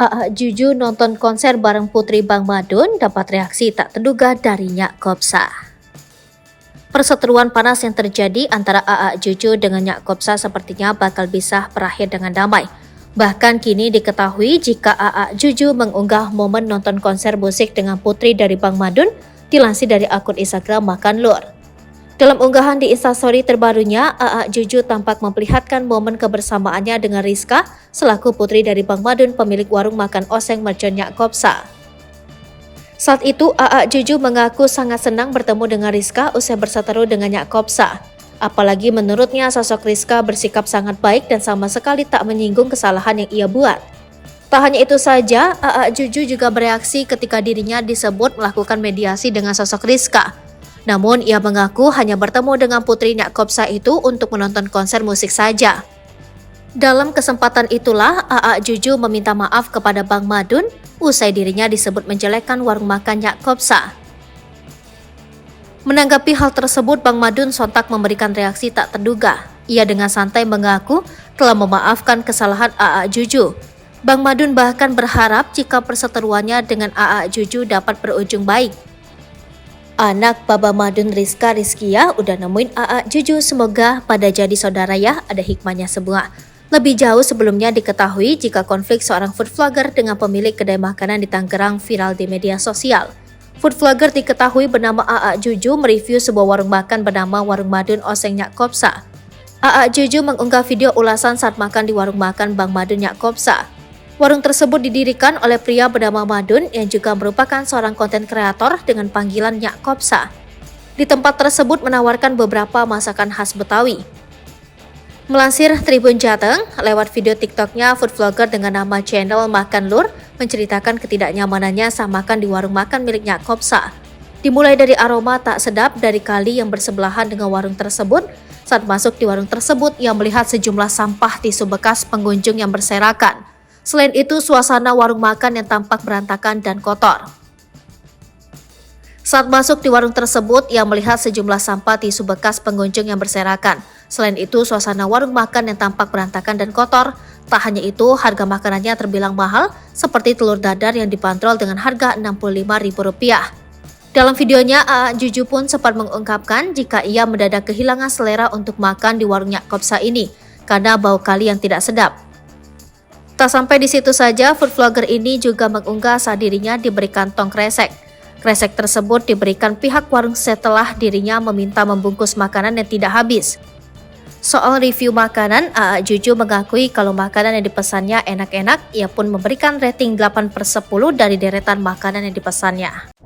Aa Juju nonton konser bareng Putri Bang Madun dapat reaksi tak terduga dari Nyak Kopsa. Perseteruan panas yang terjadi antara Aa Juju dengan Nyak Kopsa sepertinya bakal bisa berakhir dengan damai. Bahkan kini diketahui jika Aa Juju mengunggah momen nonton konser musik dengan Putri dari Bang Madun dilansir dari akun Instagram Makan Lur. Dalam unggahan di Instastory terbarunya, Aa Juju tampak memperlihatkan momen kebersamaannya dengan Rizka selaku putri dari Bang Madun pemilik warung makan oseng mercon Nyak Kopsa. Saat itu, Aa Juju mengaku sangat senang bertemu dengan Rizka usai berseteru dengan Nyak Kopsa. Apalagi menurutnya sosok Rizka bersikap sangat baik dan sama sekali tak menyinggung kesalahan yang ia buat. Tak hanya itu saja, Aa Juju juga bereaksi ketika dirinya disebut melakukan mediasi dengan sosok Rizka. Namun ia mengaku hanya bertemu dengan putri Nyak Kopsa itu untuk menonton konser musik saja. Dalam kesempatan itulah Aa Juju meminta maaf kepada Bang Madun usai dirinya disebut menjelekkan warung makan Nyak Kopsa. Menanggapi hal tersebut, Bang Madun sontak memberikan reaksi tak terduga. Ia dengan santai mengaku telah memaafkan kesalahan Aa Juju. Bang Madun bahkan berharap jika perseteruannya dengan Aa Juju dapat berujung baik. Anak Baba Madun Rizkia udah nemuin Aa Juju, semoga pada jadi saudara ya, ada hikmahnya semua. Lebih jauh sebelumnya diketahui jika konflik seorang food vlogger dengan pemilik kedai makanan di Tangerang viral di media sosial. Food vlogger diketahui bernama Aa Juju mereview sebuah warung makan bernama Warung Madun Oseng Nyak Kopsa. Aa Juju mengunggah video ulasan saat makan di warung makan Bang Madun Nyak Kopsa. Warung tersebut didirikan oleh pria bernama Madun yang juga merupakan seorang konten kreator dengan panggilan Nyak Kopsa. Di tempat tersebut menawarkan beberapa masakan khas Betawi. Melansir Tribun Jateng, lewat video TikToknya, food vlogger dengan nama channel Makan Lur menceritakan ketidaknyamanannya saat makan di warung makan milik Nyak Kopsa. Dimulai dari aroma tak sedap dari kali yang bersebelahan dengan warung tersebut. Saat masuk di warung tersebut, ia melihat sejumlah sampah tisu bekas pengunjung yang berserakan. Selain itu, suasana warung makan yang tampak berantakan dan kotor. Saat masuk di warung tersebut, ia melihat sejumlah sampah tisu bekas pengunjung yang berserakan. Selain itu, suasana warung makan yang tampak berantakan dan kotor. Tak hanya itu, harga makanannya terbilang mahal, seperti telur dadar yang dibanderol dengan harga Rp65.000. Dalam videonya, Aa Juju pun sempat mengungkapkan jika ia mendadak kehilangan selera untuk makan di warung Nyak Kopsa ini, karena bau kali yang tidak sedap. Tak sampai di situ saja, food vlogger ini juga mengunggah saat dirinya diberikan tong kresek. Kresek tersebut diberikan pihak warung setelah dirinya meminta membungkus makanan yang tidak habis. Soal review makanan, Aa Juju mengakui kalau makanan yang dipesannya enak-enak, ia pun memberikan rating 8/10 dari deretan makanan yang dipesannya.